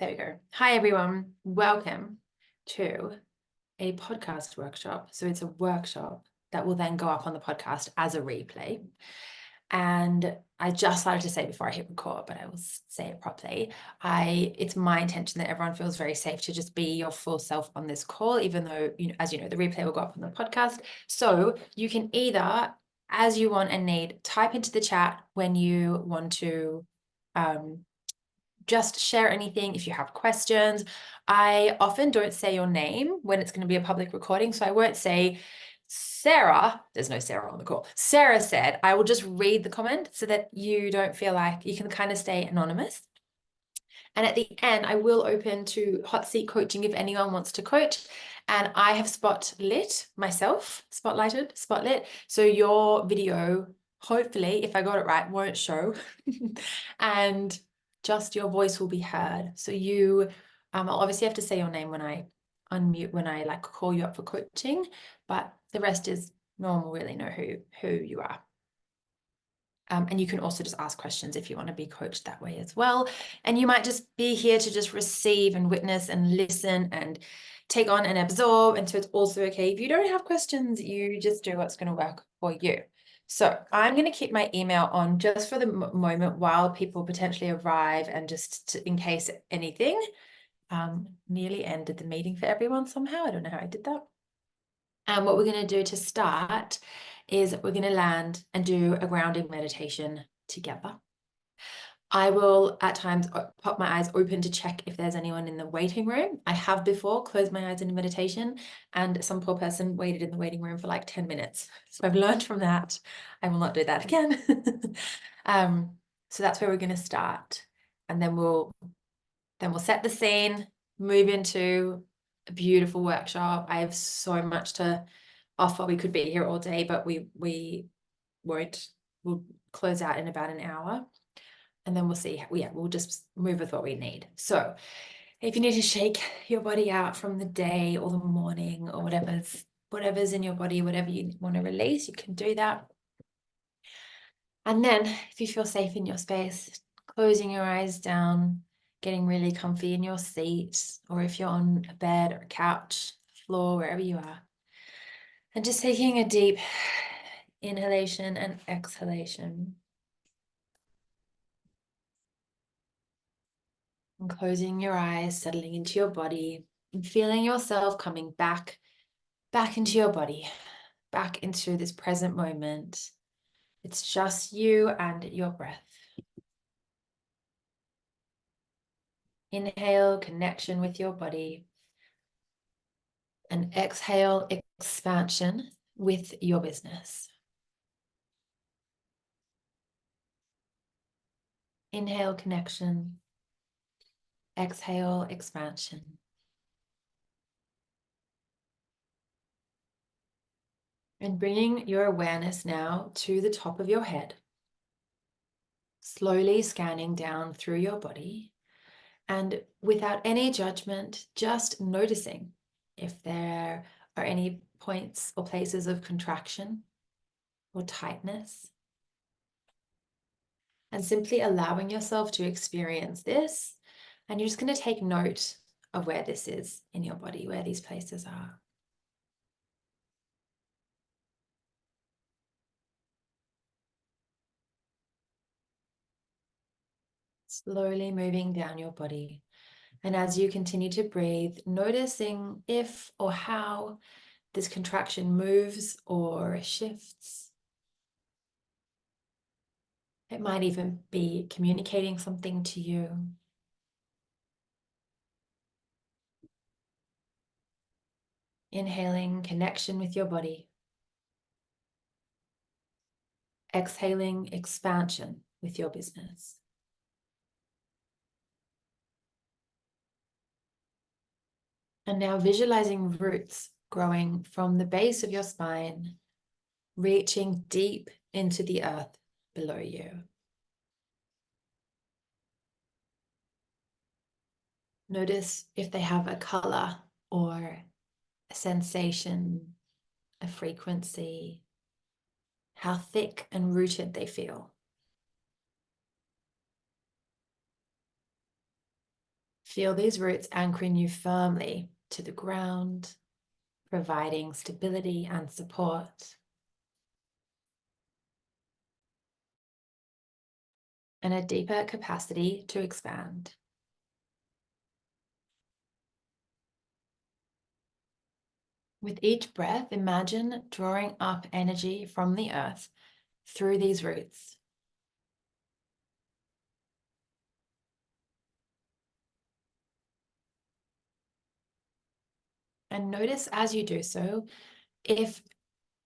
There we go. Hi, everyone. Welcome to a podcast workshop. So it's a workshop that will then go up on the podcast as a replay. And I just started to say before I hit record, but I will say it properly. It's my intention that everyone feels very safe to just be your full self on this call, even though, as you know, the replay will go up on the podcast. So you can either, as you want and need, type into the chat when you want to just share anything if you have questions. I often don't say your name when it's going to be a public recording, so I won't say Sarah. There's no Sarah on the call. Sarah said. I will just read the comment so that you don't feel like you can kind of stay anonymous. And at the end, I will open to hot seat coaching if anyone wants to coach. And I have spotlit. So your video, hopefully, if I got it right, won't show. And just your voice will be heard. So you, I'll obviously have to say your name when I unmute, when I like call you up for coaching, but the rest is normal, really know who you are. And you can also just ask questions if you want to be coached that way as well. And you might just be here to just receive and witness and listen and take on and absorb. And so it's also okay if you don't have questions, you just do what's going to work for you. So I'm going to keep my email on just for the moment while people potentially arrive and just in case anything. Nearly ended the meeting for everyone somehow. I don't know how I did that. And what we're going to do to start is we're going to land and do a grounding meditation together. I will at times pop my eyes open to check if there's anyone in the waiting room. I have before closed my eyes in meditation and some poor person waited in the waiting room for like 10 minutes. So I've learned from that. I will not do that again. So that's where we're going to start. And then we'll set the scene, move into a beautiful workshop. I have so much to offer. We could be here all day, but we won't. We'll close out in about an hour. And then we'll see. We'll just move with what we need. So if you need to shake your body out from the day or the morning or whatever's in your body, whatever you want to release, you can do that. And then if you feel safe in your space, closing your eyes down, getting really comfy in your seat, or if you're on a bed or a couch, floor, wherever you are. And just taking a deep inhalation and exhalation. And closing your eyes, settling into your body, and feeling yourself coming back into your body, back into this present moment. It's just you and your breath. Inhale, connection with your body. And exhale, expansion with your business. Inhale, connection. Exhale, expansion. And bringing your awareness now to the top of your head. Slowly scanning down through your body. And without any judgment, just noticing if there are any points or places of contraction or tightness. And simply allowing yourself to experience this. And you're just going to take note of where this is in your body, where these places are. Slowly moving down your body. And as you continue to breathe, noticing if or how this contraction moves or shifts. It might even be communicating something to you. Inhaling connection with your body. Exhaling expansion with your business. And now visualizing roots growing from the base of your spine, reaching deep into the earth below you. Notice if they have a color or a sensation, a frequency, how thick and rooted they feel. Feel these roots anchoring you firmly to the ground, providing stability and support. And a deeper capacity to expand. With each breath, imagine drawing up energy from the earth through these roots. And notice as you do so, if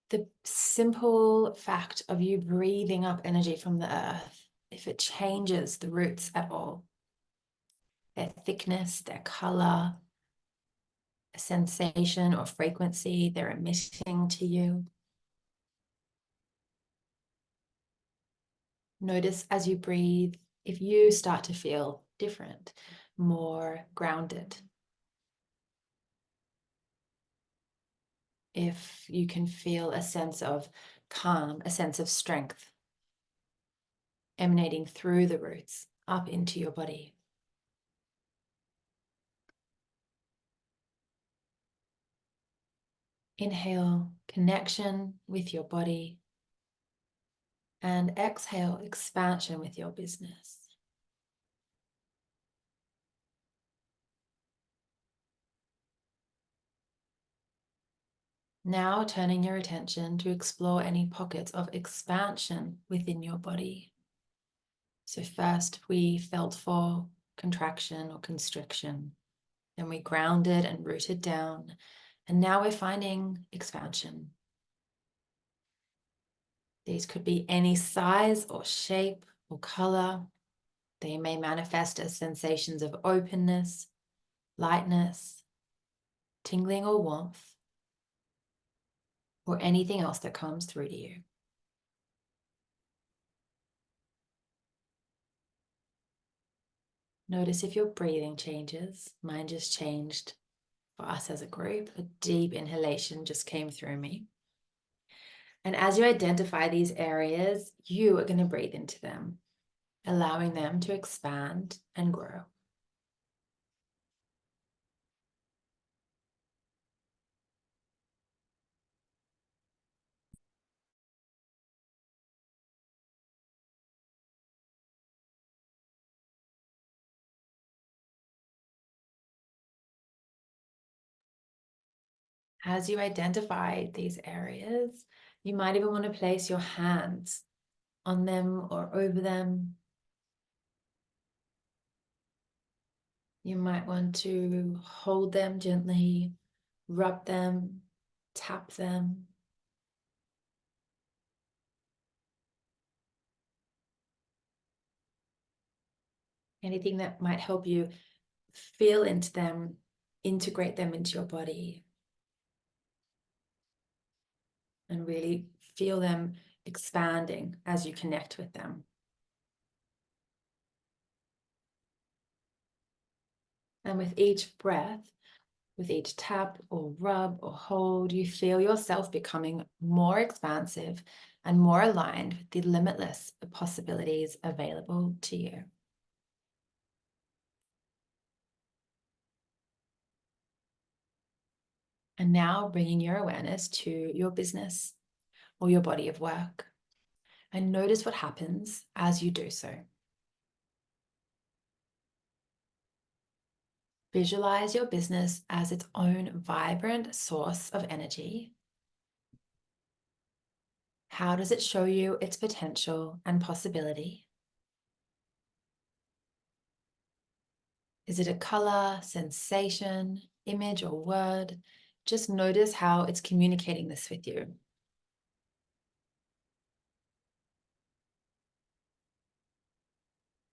the simple fact of you breathing up energy from the earth, if it changes the roots at all, their thickness, their color, sensation or frequency they're emitting to you. Notice as you breathe, if you start to feel different, more grounded. If you can feel a sense of calm, a sense of strength emanating through the roots up into your body. Inhale, connection with your body. And exhale, expansion with your business. Now turning your attention to explore any pockets of expansion within your body. So first we felt for contraction or constriction, then we grounded and rooted down, and now we're finding expansion. These could be any size or shape or color. They may manifest as sensations of openness, lightness, tingling or warmth, or anything else that comes through to you. Notice if your breathing changes. Mine just changed for us as a group. A deep inhalation just came through me. And as you identify these areas, you are going to breathe into them, allowing them to expand and grow. As you identify these areas, you might even want to place your hands on them or over them. You might want to hold them gently, rub them, tap them. Anything that might help you feel into them, integrate them into your body, and really feel them expanding as you connect with them. And with each breath, with each tap or rub or hold, you feel yourself becoming more expansive and more aligned with the limitless possibilities available to you. And now bringing your awareness to your business or your body of work. And notice what happens as you do so. Visualize your business as its own vibrant source of energy. How does it show you its potential and possibility? Is it a color, sensation, image, or word? Just notice how it's communicating this with you.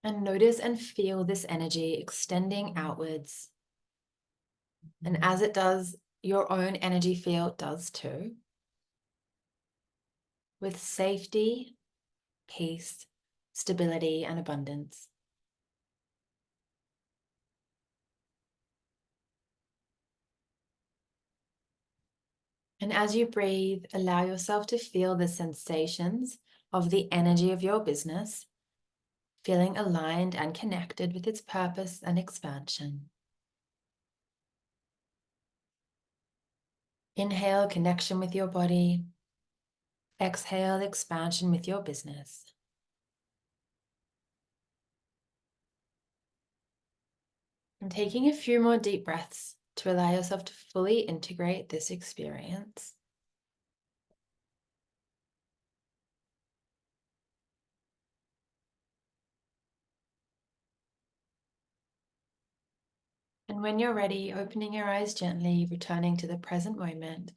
And notice and feel this energy extending outwards. And as it does, your own energy field does too. With safety, peace, stability, and abundance. And as you breathe, allow yourself to feel the sensations of the energy of your business feeling aligned and connected with its purpose and expansion. Inhale, connection with your body. Exhale, expansion with your business. And taking a few more deep breaths to allow yourself to fully integrate this experience. And when you're ready, opening your eyes gently, returning to the present moment,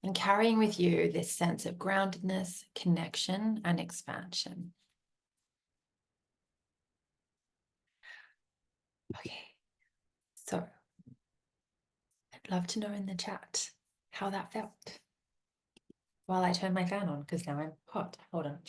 and carrying with you this sense of groundedness, connection, and expansion. Okay, so I'd love to know in the chat how that felt while I turn my fan on, because now I'm hot. Hold on.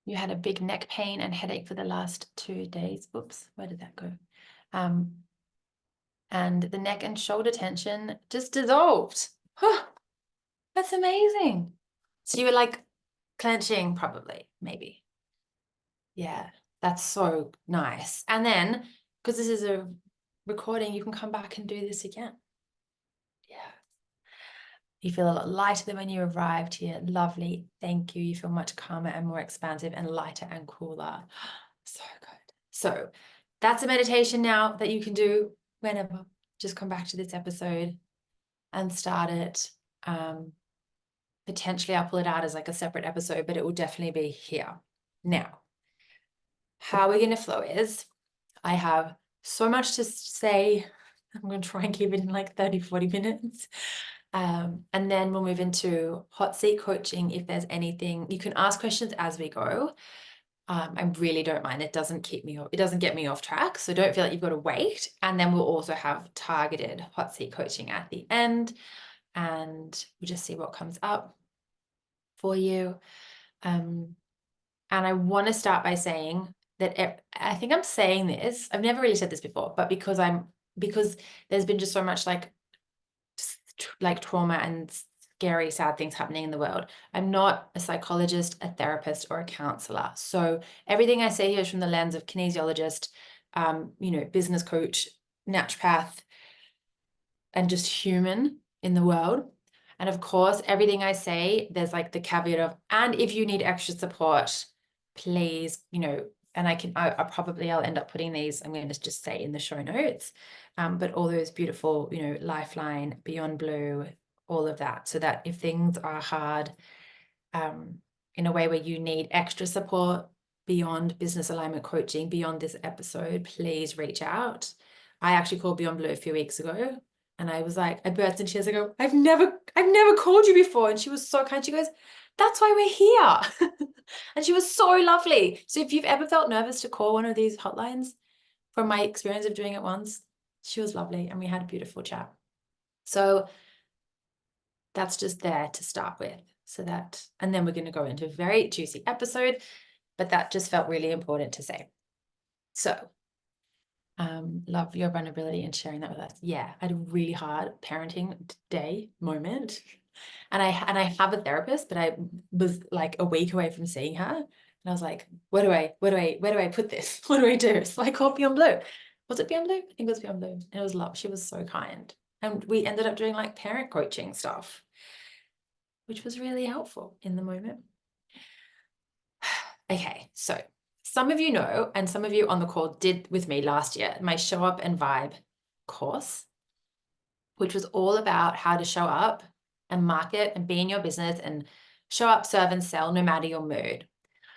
You had a big neck pain and headache for the last 2 days. Oops, where did that go? And the neck and shoulder tension just dissolved. That's amazing. So you were like clenching probably, maybe. Yeah, that's so nice. And then, because this is a recording, you can come back and do this again. Yeah. You feel a lot lighter than when you arrived here. Lovely. Thank you. You feel much calmer and more expansive and lighter and cooler. So good. So that's a meditation now that you can do whenever. Just come back to this episode and start it. Potentially I'll pull it out as like a separate episode, but it will definitely be here. Now, how we're going to flow is I have so much to say. I'm going to try and keep it in like 30, 40 minutes. And then we'll move into hot seat coaching. If there's anything, you can ask questions as we go. I really don't mind. It doesn't get me off track. So don't feel like you've got to wait. And then we'll also have targeted hot seat coaching at the end. And we'll just see what comes up for you. And I want to start by saying that I think I'm saying this. I've never really said this before, but because there's been just so much like trauma and scary, sad things happening in the world. I'm not a psychologist, a therapist, or a counselor. So everything I say here is from the lens of kinesiologist, business coach, naturopath, and just human in the world. And of course, everything I say, there's like the caveat of, and if you need extra support, please, and I'll end up putting these, I'm going to just say in the show notes, but all those beautiful, Lifeline, Beyond Blue, all of that, so that if things are hard, in a way where you need extra support beyond business alignment coaching, beyond this episode, please reach out. I actually called Beyond Blue a few weeks ago. And I was like, I burst into tears. I go, I've never called you before. And she was so kind. She goes, that's why we're here. And she was so lovely. So if you've ever felt nervous to call one of these hotlines, from my experience of doing it once, she was lovely. And we had a beautiful chat. So that's just there to start with. And then we're going to go into a very juicy episode, but that just felt really important to say. So love your vulnerability and sharing that with us. Yeah, I had a really hard parenting day moment. And I have a therapist, but I was like a week away from seeing her. And I was like, where do I put this? What do I do? So I called Beyond Blue. Was it Beyond Blue? I think it was Beyond Blue. And it was love. She was so kind. And we ended up doing like parent coaching stuff, which was really helpful in the moment. Okay, so some of you know, and some of you on the call did with me last year, my Show Up and Vibe course, which was all about how to show up and market and be in your business and show up, serve, and sell no matter your mood.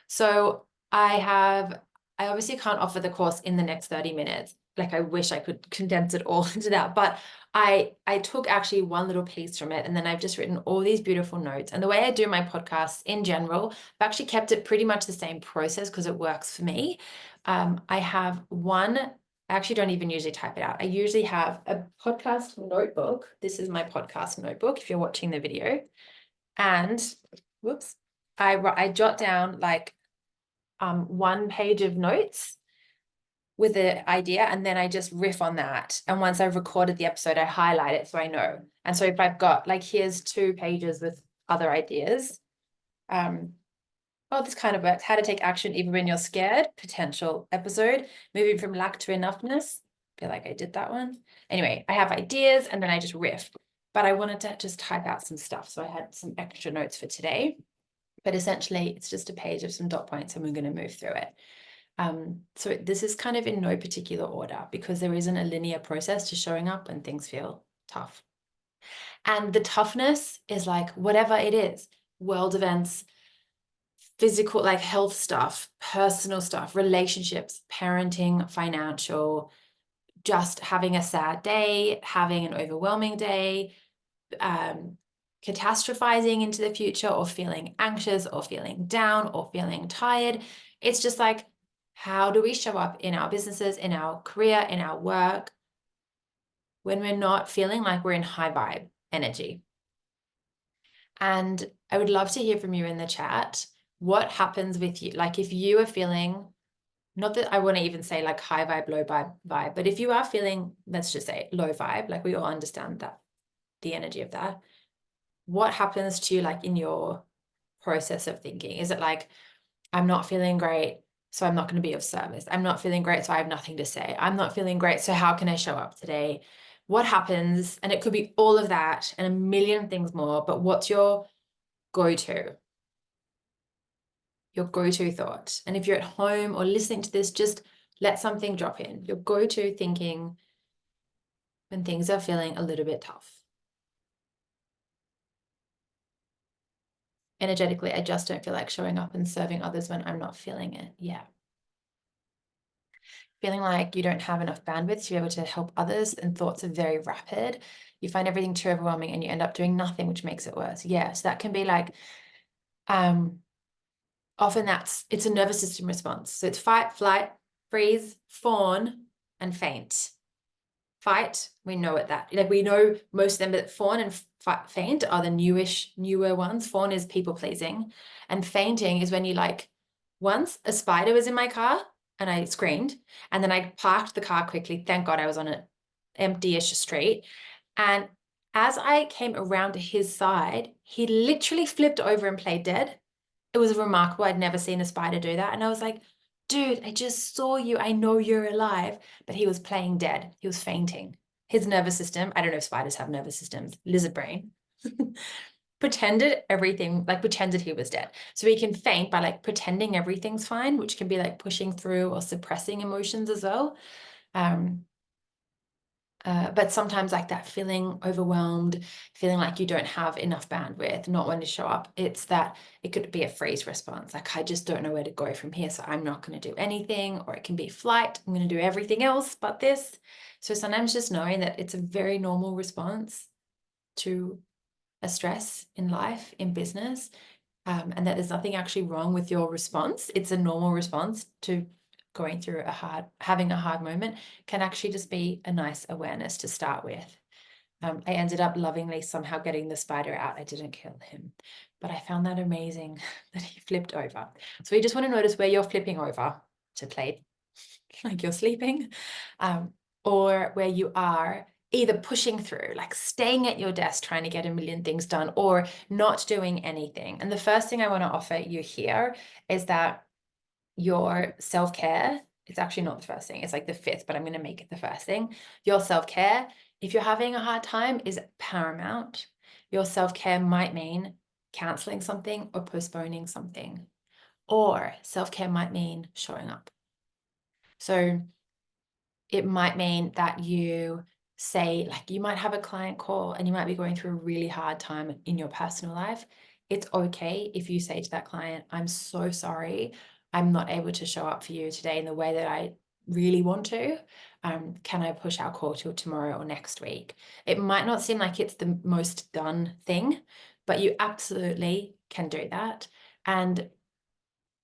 So I obviously can't offer the course in the next 30 minutes. Like I wish I could condense it all into that, but I took actually one little piece from it, and then I've just written all these beautiful notes. And the way I do my podcasts in general, I've actually kept it pretty much the same process because it works for me. I have I actually don't even usually type it out. I usually have a podcast notebook. This is my podcast notebook if you're watching the video. And whoops, I jot down like 1 page of notes with the idea, and then I just riff on that. And once I've recorded the episode, I highlight it so I know. And so if I've got like, here's 2 pages with other ideas. Oh, this kind of works. How to take action even when you're scared. Potential episode. Moving from lack to enoughness. Feel like I did that one. Anyway, I have ideas and then I just riff. But I wanted to just type out some stuff. So I had some extra notes for today. But essentially, it's just a page of some dot points and we're going to move through it. So this is kind of in no particular order because there isn't a linear process to showing up when things feel tough. And the toughness is like whatever it is, world events, physical, like health stuff, personal stuff, relationships, parenting, financial, just having a sad day, having an overwhelming day, catastrophizing into the future or feeling anxious or feeling down or feeling tired. It's just like, how do we show up in our businesses, in our career, in our work when we're not feeling like we're in high vibe energy? And I would love to hear from you in the chat. What happens with you? Like if you are feeling, not that I want to even say like high vibe, low vibe, but if you are feeling, let's just say low vibe, like we all understand that, the energy of that, what happens to you like in your process of thinking? Is it like, I'm not feeling great, so I'm not going to be of service. I'm not feeling great, so I have nothing to say. I'm not feeling great, so how can I show up today? What happens? And it could be all of that and a million things more, but what's your go-to? Your go-to thought. And if you're at home or listening to this, just let something drop in. Your go-to thinking when things are feeling a little bit tough. Energetically, I just don't feel like showing up and serving others when I'm not feeling it. Yeah. Feeling like you don't have enough bandwidth to be able to help others and thoughts are very rapid. You find everything too overwhelming and you end up doing nothing, which makes it worse. Yeah, so that can be like, often it's a nervous system response. So it's fight, flight, freeze, fawn, and faint. Fight, we know it that. Like we know most of them, but fawn and faint are the newer ones. Fawn is people pleasing. And fainting is when you like, once a spider was in my car and I screamed, and then I parked the car quickly. Thank God I was on an empty-ish street. And as I came around to his side, he literally flipped over and played dead. It was remarkable. I'd never seen a spider do that. And I was like, dude, I just saw you. I know you're alive. But he was playing dead. He was fainting. His nervous system, I don't know if spiders have nervous systems, lizard brain, pretended everything, like pretended he was dead. So he can faint by like pretending everything's fine, which can be like pushing through or suppressing emotions as well. But sometimes like that feeling overwhelmed, feeling like you don't have enough bandwidth, not wanting to show up, it's that it could be a freeze response. Like, I just don't know where to go from here, so I'm not going to do anything. Or it can be flight. I'm going to do everything else but this. So sometimes just knowing that it's a very normal response to a stress in life, in business, and that there's nothing actually wrong with your response. It's a normal response to going through having a hard moment, can actually just be a nice awareness to start with. I ended up lovingly somehow getting the spider out. I didn't kill him, but I found that amazing that he flipped over. So you just want to notice where you're flipping over to play, like you're sleeping, or where you are either pushing through, like staying at your desk, trying to get a million things done, or not doing anything. And the first thing I want to offer you here is that your self-care, it's actually not the first thing, it's like the fifth, but I'm going to make it the first thing. Your self-care, if you're having a hard time, is paramount. Your self-care might mean canceling something or postponing something, or self-care might mean showing up. So it might mean that you say, like, you might have a client call and you might be going through a really hard time in your personal life. It's okay if you say to that client, I'm so sorry, I'm not able to show up for you today in the way that I really want to. Can I push our call till tomorrow or next week? It might not seem like it's the most done thing, but you absolutely can do that. And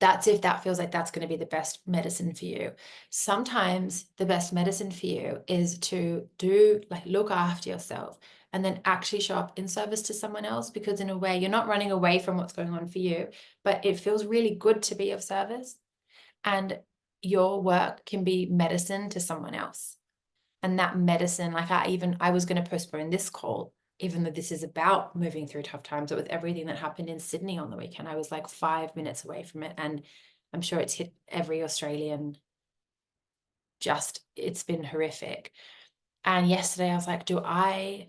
that's if that feels like that's going to be the best medicine for you. Sometimes the best medicine for you is to look after yourself, and then actually show up in service to someone else, because in a way you're not running away from what's going on for you, but it feels really good to be of service, and your work can be medicine to someone else. And that medicine, like I was going to postpone this call, even though this is about moving through tough times, but with everything that happened in Sydney on the weekend, I was like 5 minutes away from it. And I'm sure it's hit every Australian. It's been horrific. And yesterday I was like, do I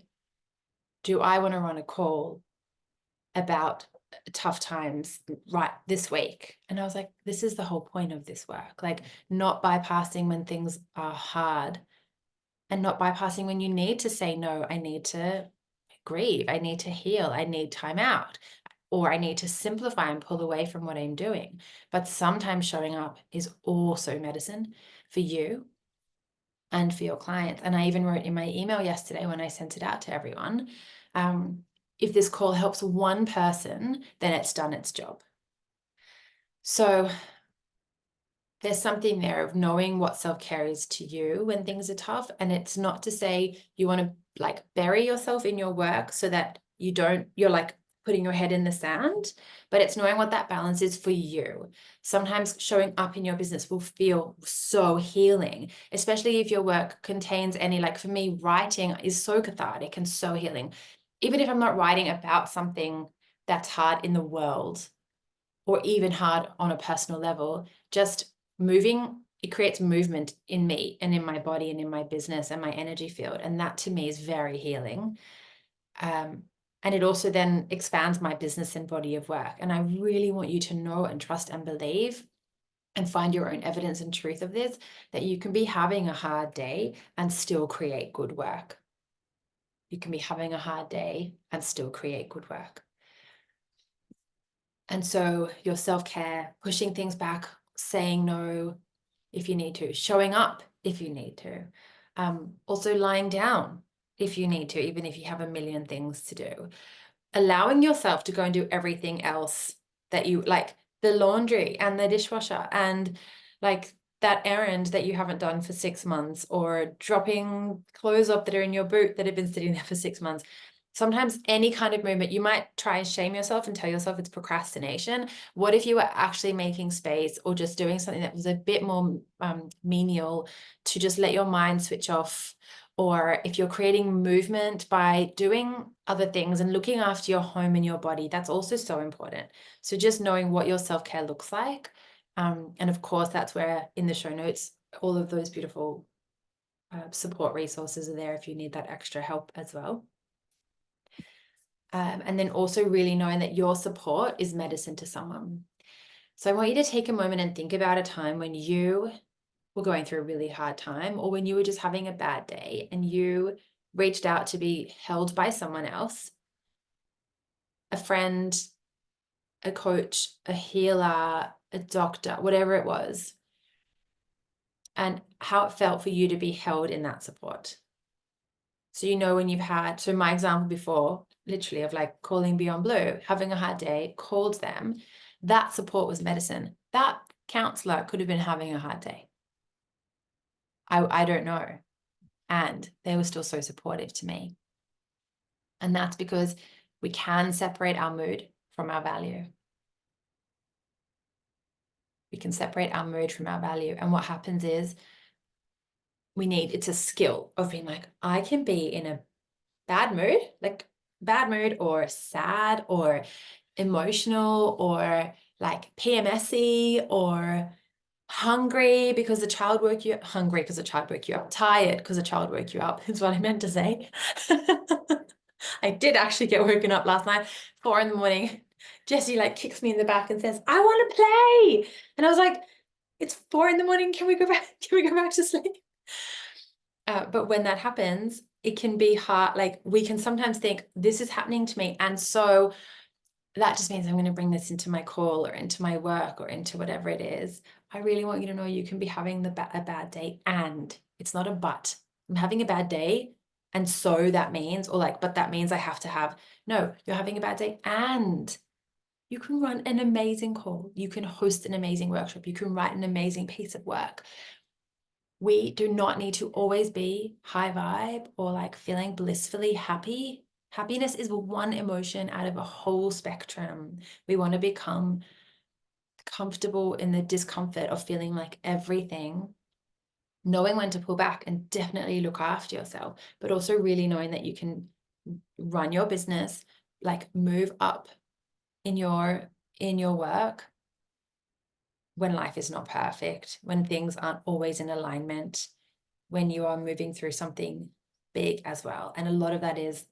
want to run a call about tough times right this week? And I was like, this is the whole point of this work, like not bypassing when things are hard, and not bypassing when you need to say, no, I need to grieve, I need to heal, I need time out, or I need to simplify and pull away from what I'm doing. But sometimes showing up is also medicine for you and for your clients. And I even wrote in my email yesterday when I sent it out to everyone, if this call helps one person, then it's done its job. So there's something there of knowing what self-care is to you when things are tough. And it's not to say you want to like bury yourself in your work so that you're like putting your head in the sand, but it's knowing what that balance is for you. Sometimes showing up in your business will feel so healing, especially if your work contains any, like for me, writing is so cathartic and so healing. Even if I'm not writing about something that's hard in the world, or even hard on a personal level, just moving, it creates movement in me and in my body and in my business and my energy field. And that to me is very healing. And it also then expands my business and body of work. And I really want you to know and trust and believe and find your own evidence and truth of this, that you can be having a hard day and still create good work. You can be having a hard day and still create good work. And so your self-care, pushing things back, saying no if you need to, showing up if you need to, also lying down if you need to, even if you have a million things to do, allowing yourself to go and do everything else that you like, the laundry and the dishwasher and like that errand that you haven't done for 6 months, or dropping clothes off that are in your boot that have been sitting there for 6 months. Sometimes any kind of movement, you might try and shame yourself and tell yourself it's procrastination. What if you were actually making space or just doing something that was a bit more menial to just let your mind switch off? Or if you're creating movement by doing other things and looking after your home and your body, that's also so important. So just knowing what your self-care looks like. And of course, that's where in the show notes, all of those beautiful support resources are there if you need that extra help as well. And then also really knowing that your support is medicine to someone. So I want you to take a moment and think about a time when you were going through a really hard time, or when you were just having a bad day and you reached out to be held by someone else, a friend, a coach, a healer, a doctor, whatever it was, and how it felt for you to be held in that support. So, when you've had, so my example before, literally of like calling Beyond Blue, having a hard day, called them, that support was medicine. That counselor could have been having a hard day. I don't know. And they were still so supportive to me. And that's because we can separate our mood from our value. We can separate our mood from our value. And what happens is it's a skill of being like, I can be in a bad mood or sad or emotional or like PMSy or hungry because the child woke you up, tired because the child woke you up is what I meant to say. I did actually get woken up last night, 4 a.m. Jessie like kicks me in the back and says, I want to play. And I was like, it's 4 a.m. Can we go back? Can we go back to sleep? But when that happens, it can be hard. Like we can sometimes think this is happening to me. And so that just means I'm going to bring this into my call or into my work or into whatever it is. I really want you to know you can be having a bad day, and it's not a but. I'm having a bad day. And so that means, but that means I have to have, no, you're having a bad day and you can run an amazing call. You can host an amazing workshop. You can write an amazing piece of work. We do not need to always be high vibe or like feeling blissfully happy. Happiness is one emotion out of a whole spectrum. We want to become comfortable in the discomfort of feeling like everything, knowing when to pull back and definitely look after yourself, but also really knowing that you can run your business, like move up in your work when life is not perfect, when things aren't always in alignment, when you are moving through something big as well. And a lot of that is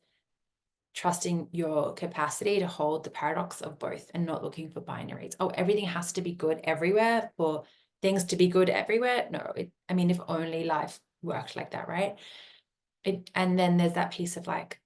trusting your capacity to hold the paradox of both and not looking for binaries. Oh, everything has to be good everywhere for things to be good everywhere. No, I mean, if only life worked like that, right? And then there's that piece of like,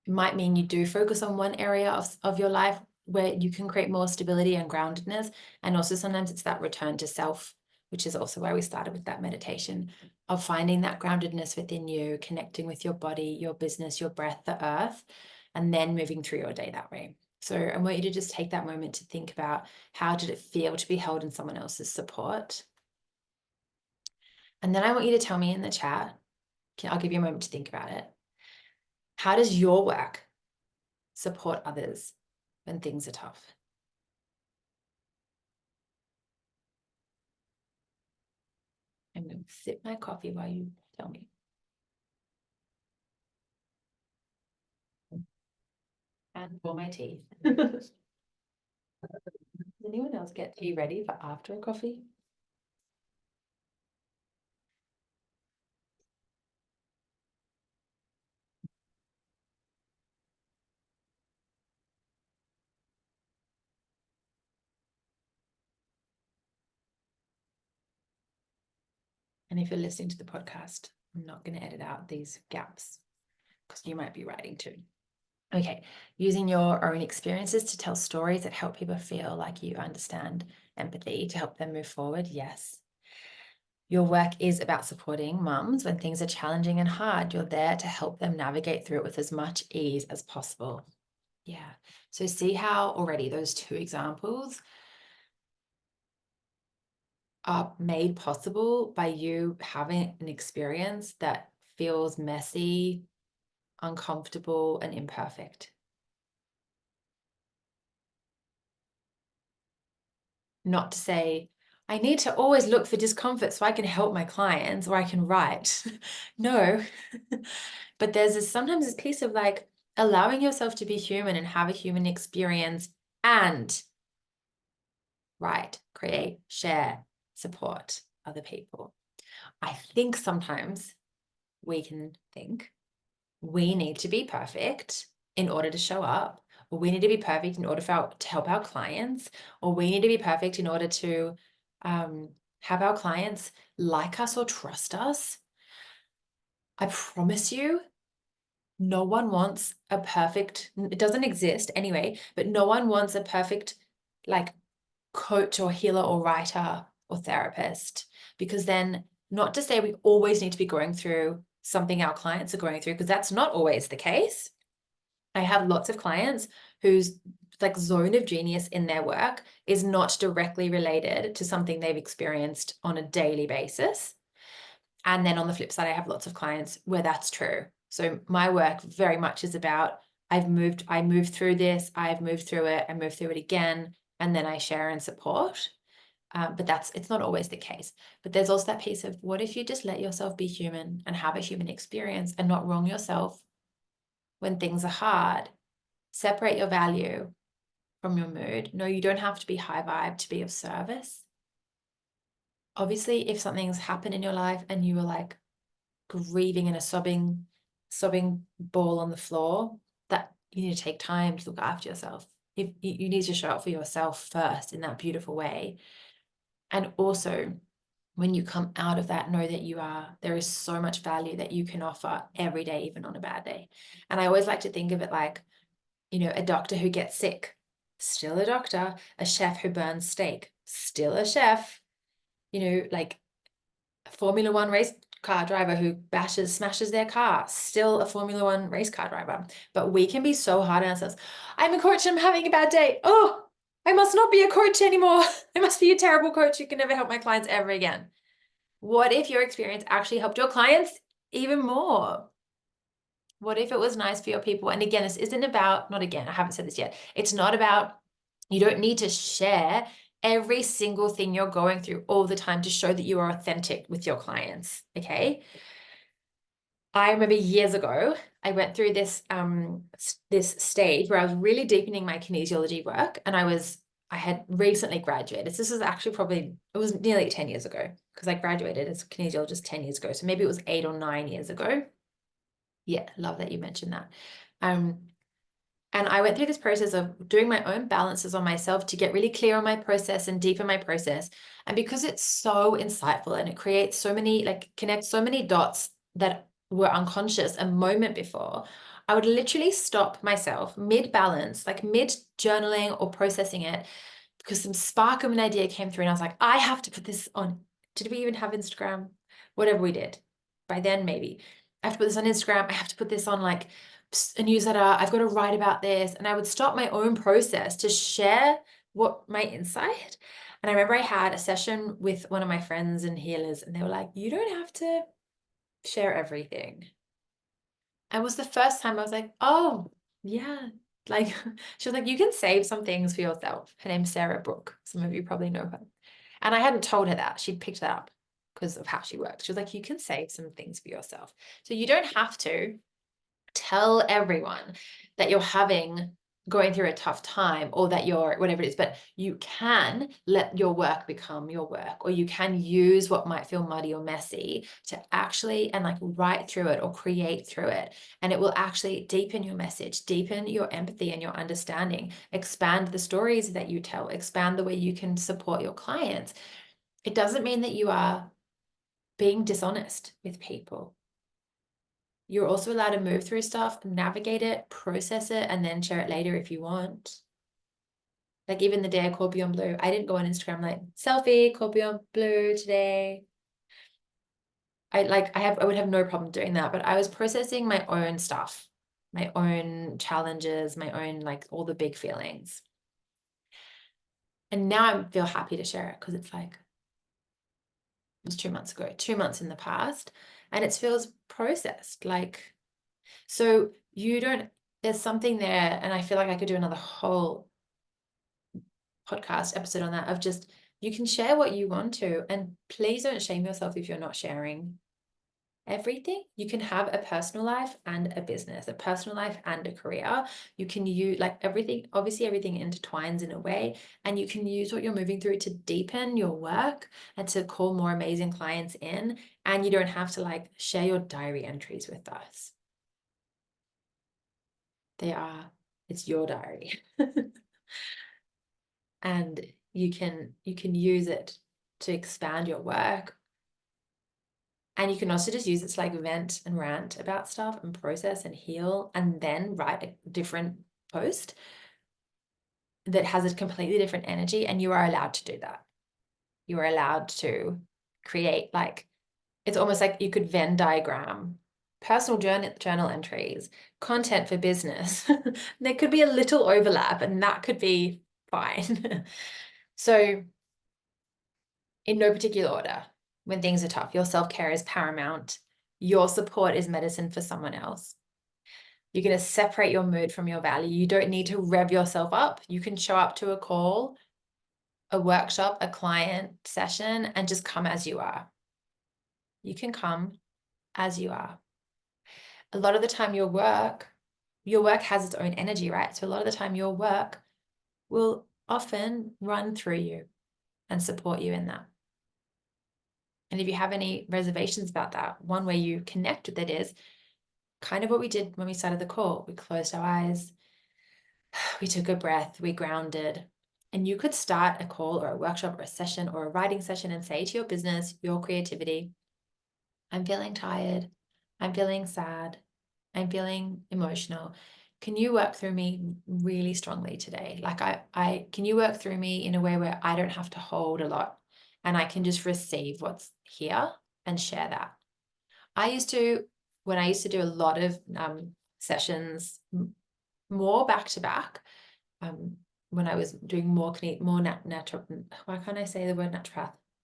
it might mean you do focus on one area of your life where you can create more stability and groundedness. And also sometimes it's that return to self, which is also why we started with that meditation of finding that groundedness within you, connecting with your body, your business, your breath, the earth, and then moving through your day that way. So I want you to just take that moment to think about, how did it feel to be held in someone else's support? And then I want you to tell me in the chat, I'll give you a moment to think about it. How does your work support others when things are tough? I'm going to sip my coffee while you tell me. And pour my tea. Does anyone else get tea ready for after a coffee? And if you're listening to the podcast, I'm not going to edit out these gaps because you might be writing too. Okay, using your own experiences to tell stories that help people feel like you understand empathy to help them move forward. Yes. Your work is about supporting mums when things are challenging and hard. You're there to help them navigate through it with as much ease as possible. Yeah. So see how already those two examples are made possible by you having an experience that feels messy, uncomfortable, and imperfect. Not to say, I need to always look for discomfort so I can help my clients or I can write. No. But there's sometimes this piece of like allowing yourself to be human and have a human experience and write, create, share, support other people. I think sometimes we can think we need to be perfect in order to show up, or we need to be perfect in order to help our clients, or we need to be perfect in order to have our clients like us or trust us. I promise you, no one wants a perfect, it doesn't exist anyway, but no one wants a perfect like coach or healer or writer or therapist, because then, not to say we always need to be going through something our clients are going through, because that's not always the case. I have lots of clients whose like zone of genius in their work is not directly related to something they've experienced on a daily basis. And then on the flip side, I have lots of clients where that's true. So my work very much is about, I moved through this, I've moved through it, I moved through it again, and then I share and support. But it's not always the case. But there's also that piece of, what if you just let yourself be human and have a human experience and not wrong yourself when things are hard? Separate your value from your mood. No, you don't have to be high vibe to be of service. Obviously, if something's happened in your life and you were like grieving in a sobbing ball on the floor, that you need to take time to look after yourself. If you need to show up for yourself first in that beautiful way. And also, when you come out of that, know that there is so much value that you can offer every day, even on a bad day. And I always like to think of it like, a doctor who gets sick, still a doctor. A chef who burns steak, still a chef. Like a Formula One race car driver who smashes their car, still a Formula One race car driver. But we can be so hard on ourselves. I'm a coach and I'm having a bad day. Oh, I must not be a coach anymore. I must be a terrible coach who can never help my clients ever again. What if your experience actually helped your clients even more? What if it was nice for your people? And again, this isn't about, not again, I haven't said this yet. It's not about, you don't need to share every single thing you're going through all the time to show that you are authentic with your clients. Okay. I remember years ago, I went through this this stage where I was really deepening my kinesiology work, and I had recently graduated. This was actually probably, it was nearly 10 years ago, because I graduated as a kinesiologist 10 years ago. So maybe it was 8 or 9 years ago. Yeah, love that you mentioned that. And I went through this process of doing my own balances on myself to get really clear on my process and deepen my process. And because it's so insightful and it creates so many, like connects so many dots that were unconscious a moment before, I would literally stop myself mid-balance, like mid-journaling or processing it, because some spark of an idea came through and I was like, I have to put this on. Did we even have Instagram? Whatever we did. By then, maybe. I have to put this on Instagram. I have to put this on like a newsletter. I've got to write about this. And I would stop my own process to share what my insight. And I remember I had a session with one of my friends and healers, and they were like, you don't have to share everything. And it was the first time I was like, oh, yeah. Like, she was like, you can save some things for yourself. Her name's Sarah Brooke. Some of you probably know her. And I hadn't told her that. She'd picked that up because of how she works. She was like, you can save some things for yourself. So you don't have to tell everyone that you're going through a tough time, or that you're whatever it is, but you can let your work become your work, or you can use what might feel muddy or messy to actually and like write through it or create through it. And it will actually deepen your message, deepen your empathy and your understanding, expand the stories that you tell, expand the way you can support your clients. It doesn't mean that you are being dishonest with people. You're also allowed to move through stuff, navigate it, process it, and then share it later if you want. Like even the day I called Beyond Blue, I didn't go on Instagram like, selfie, called Beyond Blue today. I would have no problem doing that, but I was processing my own stuff, my own challenges, my own, like all the big feelings. And now I feel happy to share it because it's like, it was 2 months ago, 2 months in the past, and it feels processed. Like, so there's something there, and I feel like I could do another whole podcast episode on that, of just, you can share what you want to, and please don't shame yourself if you're not sharing everything. You can have a personal life and a business, a personal life and a career. You can use like everything, obviously everything intertwines in a way, and you can use what you're moving through to deepen your work and to call more amazing clients in. And you don't have to like share your diary entries with us. It's your diary. And you can use it to expand your work. And you can also just use it to like vent and rant about stuff and process and heal, and then write a different post that has a completely different energy. And you are allowed to do that. You are allowed to create, like, it's almost like you could Venn diagram personal journal entries, content for business. There could be a little overlap, and that could be fine. So in no particular order, when things are tough, your self-care is paramount. Your support is medicine for someone else. You're going to separate your mood from your value. You don't need to rev yourself up. You can show up to a call, a workshop, a client session, and just come as you are. You can come as you are. A lot of the time your work has its own energy, right? So a lot of the time your work will often run through you and support you in that. And if you have any reservations about that, one way you connect with it is kind of what we did when we started the call. We closed our eyes, we took a breath, we grounded. And you could start a call or a workshop or a session or a writing session and say to your business, your creativity, I'm feeling tired, I'm feeling sad, I'm feeling emotional. Can you work through me really strongly today? Like can you work through me in a way where I don't have to hold a lot, and I can just receive what's here and share that. When I used to do a lot of sessions, more back to back, when I was doing more why can't I say the word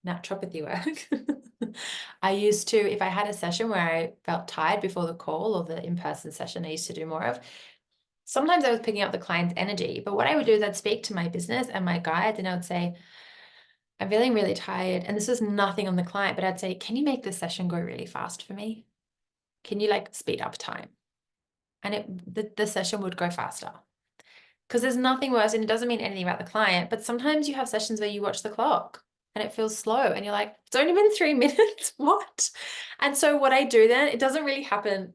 naturopathy work? I used to, if I had a session where I felt tired before the call or the in-person session I used to do more of, sometimes I was picking up the client's energy. But what I would do is I'd speak to my business and my guides, and I would say, I'm feeling really tired. And this was nothing on the client, but I'd say, can you make this session go really fast for me? Can you like speed up time? And the session would go faster. Because there's nothing worse, and it doesn't mean anything about the client, but sometimes you have sessions where you watch the clock and it feels slow and you're like, it's only been 3 minutes. What? And so what I do then, it doesn't really happen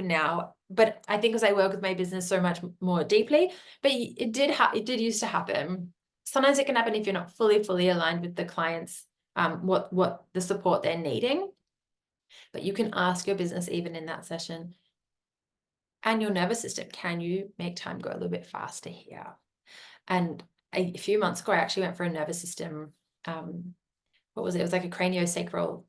now, but I think because I work with my business so much more deeply, but it did used to happen. Sometimes it can happen if you're not fully aligned with the clients, what the support they're needing. But you can ask your business even in that session, and your nervous system, can you make time go a little bit faster here? And a few months ago, I actually went for a nervous system, what was it? It was like a craniosacral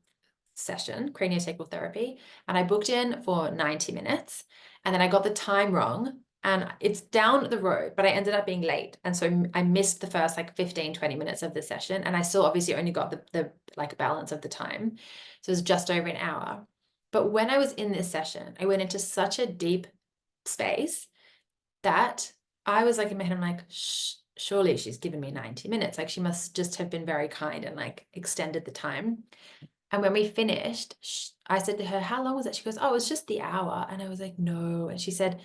session, craniosacral therapy. And I booked in for 90 minutes, and then I got the time wrong, and it's down the road, but I ended up being late. And so I missed the first like 15, 20 minutes of the session. And I still obviously only got the like balance of the time. So it was just over an hour. But when I was in this session, I went into such a deep space that I was like in my head, I'm like, surely she's given me 90 minutes. Like she must just have been very kind and like extended the time. And when we finished, I said to her, how long was it? She goes, oh, it was just the hour. And I was like, no. And she said,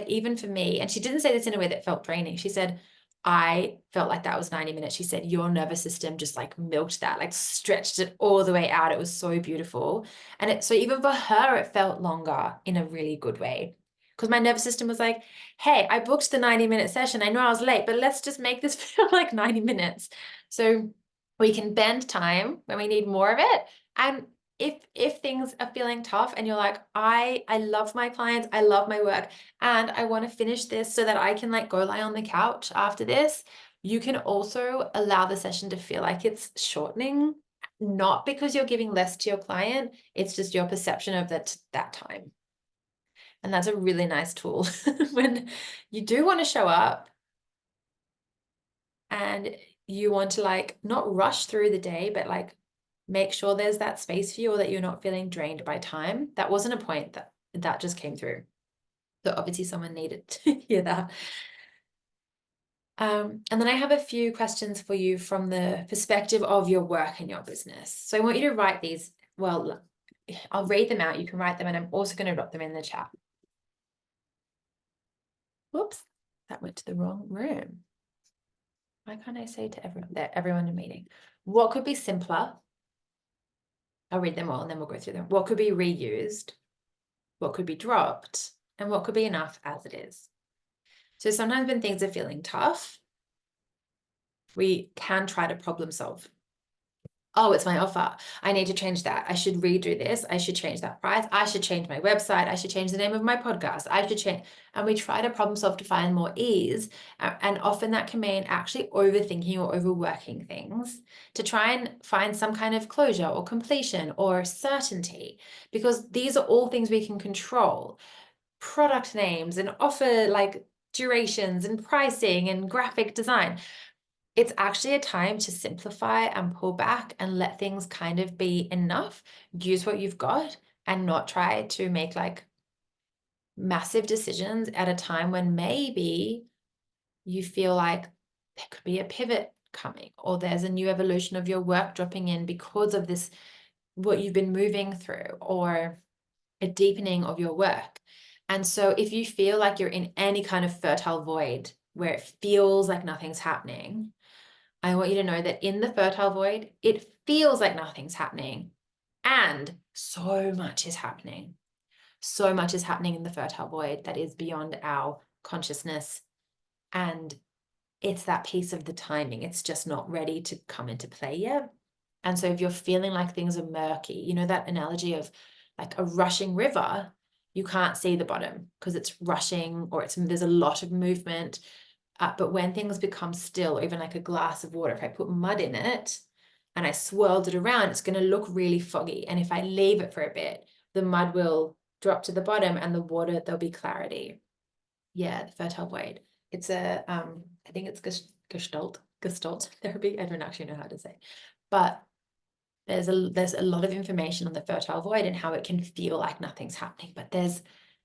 even for me, and she didn't say this in a way that felt draining. She said, I felt like that was 90 minutes. She said, your nervous system just like milked that, like stretched it all the way out. It was so beautiful. And so even for her, it felt longer in a really good way. Because my nervous system was like, hey, I booked the 90-minute session. I know I was late, but let's just make this feel like 90 minutes. So we can bend time when we need more of it. And if things are feeling tough and you're like, I love my clients, I love my work, and I want to finish this so that I can like go lie on the couch after this, you can also allow the session to feel like it's shortening, not because you're giving less to your client, it's just your perception of that time. And that's a really nice tool when you do want to show up and you want to like not rush through the day, but like make sure there's that space for you, or that you're not feeling drained by time. That wasn't a point, that just came through. So obviously someone needed to hear that. And then I have a few questions for you from the perspective of your work and your business. So I want you to write these. Well, I'll read them out. You can write them, and I'm also going to drop them in the chat. Whoops, that went to the wrong room. Why can't I say to everyone in meeting? What could be simpler? I'll read them all and then we'll go through them. What could be reused? What could be dropped? And what could be enough as it is? So sometimes when things are feeling tough, we can try to problem solve. Oh, it's my offer. I need to change that. I should redo this. I should change that price. I should change my website. I should change the name of my podcast. I should change. And we try to problem solve to find more ease. And often that can mean actually overthinking or overworking things to try and find some kind of closure or completion or certainty, because these are all things we can control. Product names and offer like durations and pricing and graphic design. It's actually a time to simplify and pull back and let things kind of be enough. Use what you've got and not try to make like massive decisions at a time when maybe you feel like there could be a pivot coming, or there's a new evolution of your work dropping in because of this, what you've been moving through, or a deepening of your work. And so if you feel like you're in any kind of fertile void where it feels like nothing's happening, I want you to know that in the fertile void, it feels like nothing's happening, and so much is happening. So much is happening in the fertile void that is beyond our consciousness. And it's that piece of the timing. It's just not ready to come into play yet. And so if you're feeling like things are murky, you know, that analogy of like a rushing river, you can't see the bottom because it's rushing, or there's a lot of movement. But when things become still, or even like a glass of water, if I put mud in it and I swirled it around, it's going to look really foggy. And if I leave it for a bit, the mud will drop to the bottom and the water, there'll be clarity. Yeah, the fertile void. It's I think it's Gestalt therapy. I don't actually know how to say, but there's a lot of information on the fertile void and how it can feel like nothing's happening. But there's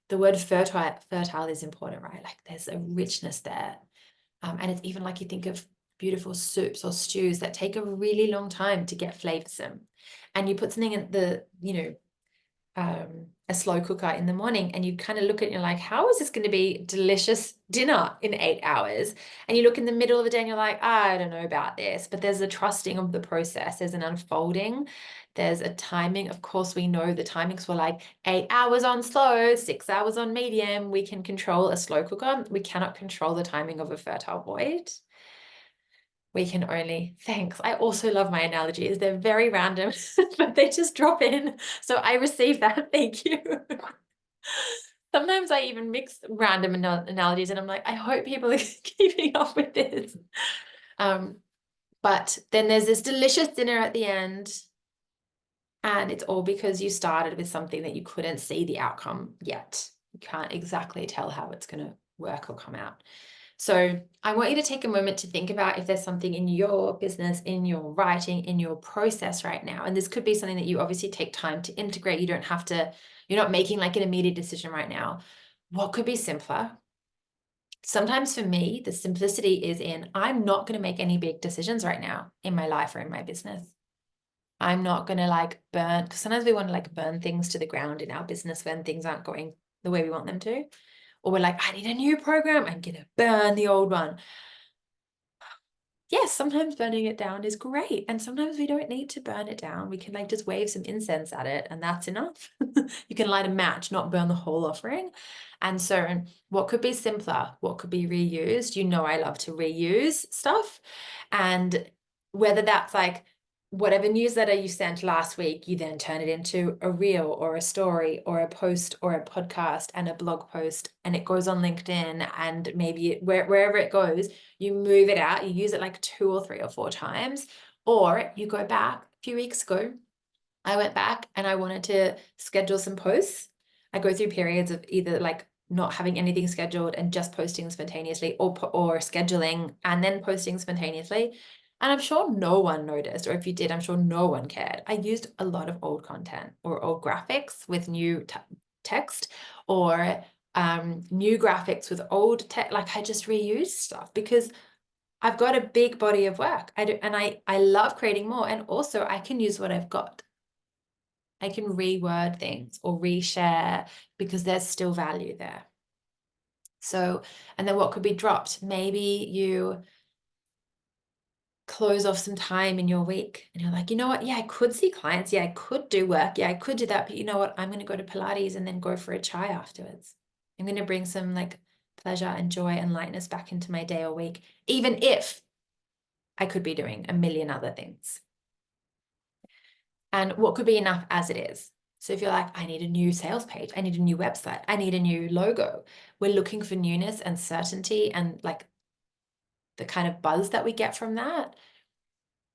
the word fertile is important, right? Like there's a richness there. And it's even like you think of beautiful soups or stews that take a really long time to get flavorsome. And you put something in a slow cooker in the morning, and you kind of look at it and you're like, how is this going to be delicious dinner in 8 hours? And you look in the middle of the day and you're like, I don't know about this. But there's a trusting of the process. There's an unfolding. There's a timing. Of course, we know the timings were like 8 hours on slow, 6 hours on medium. We can control a slow cooker. We cannot control the timing of a fertile void. We can only, thanks. I also love my analogies. They're very random, but they just drop in. So I receive that. Thank you. Sometimes I even mix random analogies and I'm like, I hope people are keeping up with this. But then there's this delicious dinner at the end. And it's all because you started with something that you couldn't see the outcome yet. You can't exactly tell how it's going to work or come out. So I want you to take a moment to think about if there's something in your business, in your writing, in your process right now. And this could be something that you obviously take time to integrate. You don't have to, you're not making like an immediate decision right now. What could be simpler? Sometimes for me, the simplicity is in, I'm not going to make any big decisions right now in my life or in my business. I'm not going to like burn, because sometimes we want to like burn things to the ground in our business when things aren't going the way we want them to. Or we're like, I need a new program. I'm going to burn the old one. Yes, sometimes burning it down is great. And sometimes we don't need to burn it down. We can like just wave some incense at it and that's enough. You can light a match, not burn the whole offering. And so what could be simpler? What could be reused? You know, I love to reuse stuff. And whether that's like whatever newsletter you sent last week, you then turn it into a reel or a story or a post or a podcast and a blog post, and it goes on LinkedIn and maybe wherever it goes, you move it out, you use it like 2 or 3 or 4 times, or you go back. A few weeks ago, I went back and I wanted to schedule some posts. I go through periods of either like not having anything scheduled and just posting spontaneously, or scheduling and then posting spontaneously. And I'm sure no one noticed, or if you did, I'm sure no one cared. I used a lot of old content or old graphics with new text, or new graphics with old text. Like I just reused stuff because I've got a big body of work. I love creating more. And also I can use what I've got. I can reword things or reshare because there's still value there. So, and then what could be dropped? Maybe you close off some time in your week and you're like, you know what? Yeah, I could see clients. Yeah, I could do work. Yeah, I could do that. But you know what? I'm going to go to Pilates and then go for a chai afterwards. I'm going to bring some like pleasure and joy and lightness back into my day or week, even if I could be doing a million other things. And what could be enough as it is. So if you're like, I need a new sales page, I need a new website, I need a new logo. We're looking for newness and certainty and like the kind of buzz that we get from that.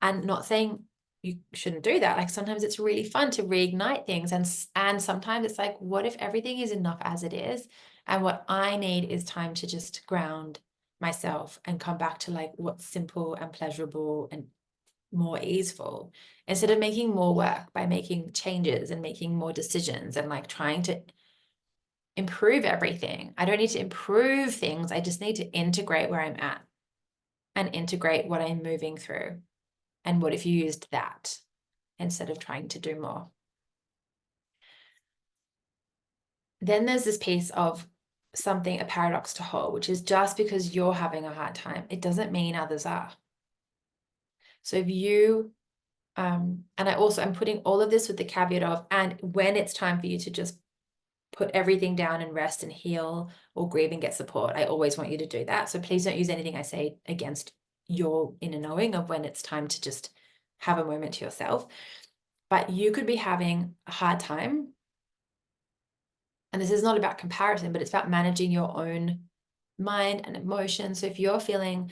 And not saying you shouldn't do that. Like sometimes it's really fun to reignite things. And sometimes it's like, what if everything is enough as it is? And what I need is time to just ground myself and come back to like what's simple and pleasurable and more easeful, instead of making more work by making changes and making more decisions and like trying to improve everything. I don't need to improve things. I just need to integrate where I'm at and integrate what I'm moving through. And what if you used that instead of trying to do more? Then there's this piece of something, a paradox to hold, which is just because you're having a hard time, it doesn't mean others are. So if you and I'm putting all of this with the caveat of, and when it's time for you to just put everything down and rest and heal or grieve and get support, I always want you to do that. So please don't use anything I say against your inner knowing of when it's time to just have a moment to yourself. But you could be having a hard time. And this is not about comparison, but it's about managing your own mind and emotions. So if you're feeling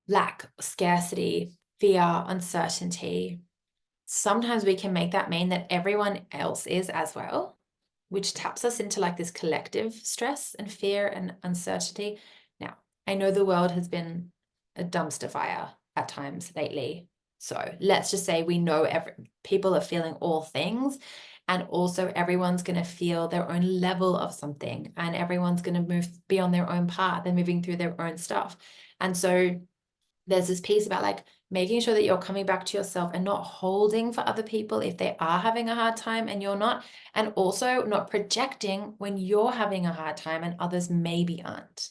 lack, scarcity, fear, uncertainty, sometimes we can make that mean that everyone else is as well, which taps us into like this collective stress and fear and uncertainty. I know the world has been a dumpster fire at times lately. So let's just say we know people are feeling all things, and also everyone's going to feel their own level of something, and everyone's going to be on their own path. They're moving through their own stuff. And so there's this piece about like making sure that you're coming back to yourself and not holding for other people if they are having a hard time and you're not, and also not projecting when you're having a hard time and others maybe aren't,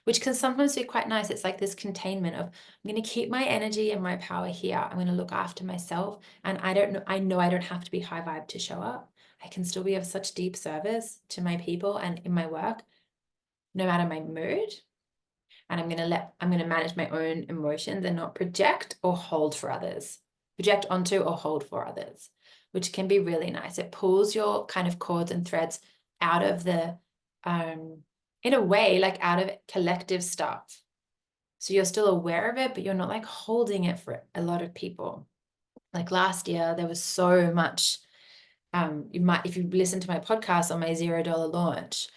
which can sometimes be quite nice. It's like this containment of, I'm going to keep my energy and my power here. I'm going to look after myself. And I know I don't have to be high vibe to show up. I can still be of such deep service to my people and in my work, no matter my mood. And I'm going to manage my own emotions and not project or hold for others, project onto or hold for others, which can be really nice. It pulls your kind of cords and threads out of the, in a way, like out of collective stuff. So you're still aware of it, but you're not like holding it for a lot of people. Like last year, there was so much, if you listen to my podcast on my $0 launch,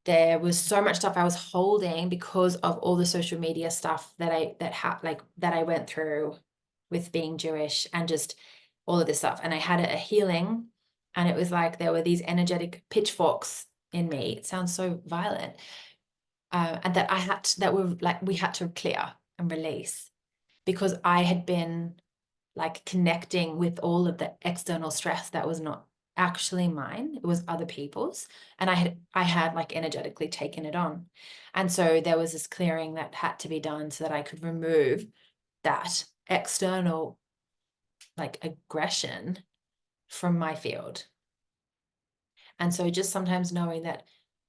there was so much stuff I was holding because of all the social media stuff that I went through with being Jewish and just all of this stuff. And I had a healing, and it was like there were these energetic pitchforks in me. It sounds so violent. And that we had to clear and release, because I had been like connecting with all of the external stress that was not actually mine. It was other people's. And I had like energetically taken it on. And so there was this clearing that had to be done so that I could remove that external like aggression from my field. And so just sometimes knowing that,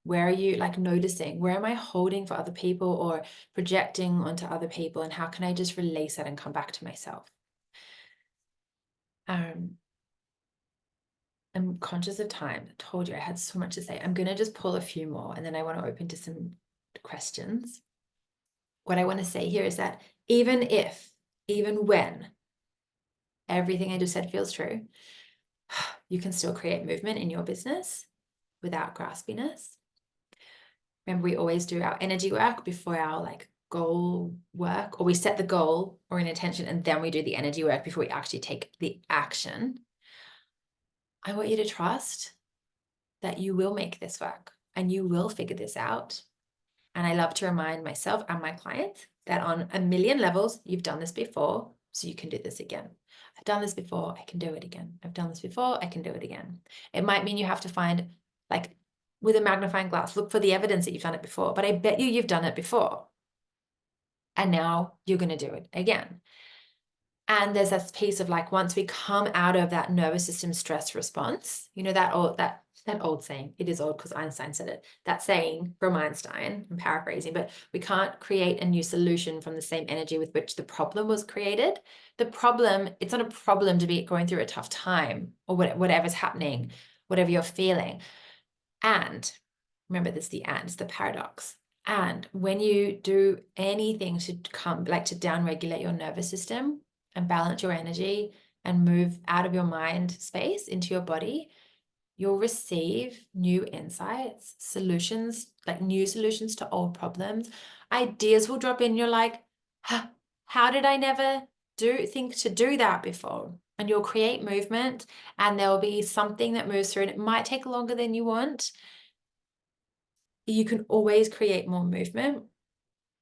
where are you like noticing, where am I holding for other people or projecting onto other people, and how can I just release that and come back to myself? I'm conscious of time. I told you I had so much to say. I'm going to just pull a few more, and then I want to open to some questions. What I want to say here is that even when everything I just said feels true, you can still create movement in your business without graspiness. Remember, we always do our energy work before our like goal work, or we set the goal or an intention, and then we do the energy work before we actually take the action. I want you to trust that you will make this work and you will figure this out. And I love to remind myself and my clients that on a million levels, you've done this before, so you can do this again. I've done this before, I can do it again. I've done this before, I can do it again. It might mean you have to find, like, with a magnifying glass, look for the evidence that you've done it before, but I bet you've done it before. And now you're going to do it again. And there's this piece of like, once we come out of that nervous system stress response, you know, that old saying, it is old because Einstein said it, that saying from Einstein, I'm paraphrasing, but we can't create a new solution from the same energy with which the problem was created. The problem, it's not a problem to be going through a tough time or whatever's happening, whatever you're feeling. And remember this, it's the paradox. And when you do anything to to downregulate your nervous system and balance your energy and move out of your mind space into your body, you'll receive new insights, solutions, like new solutions to old problems. Ideas will drop in. You're like, how did I never think to do that before? And you'll create movement, and there'll be something that moves through, and it might take longer than you want. You can always create more movement.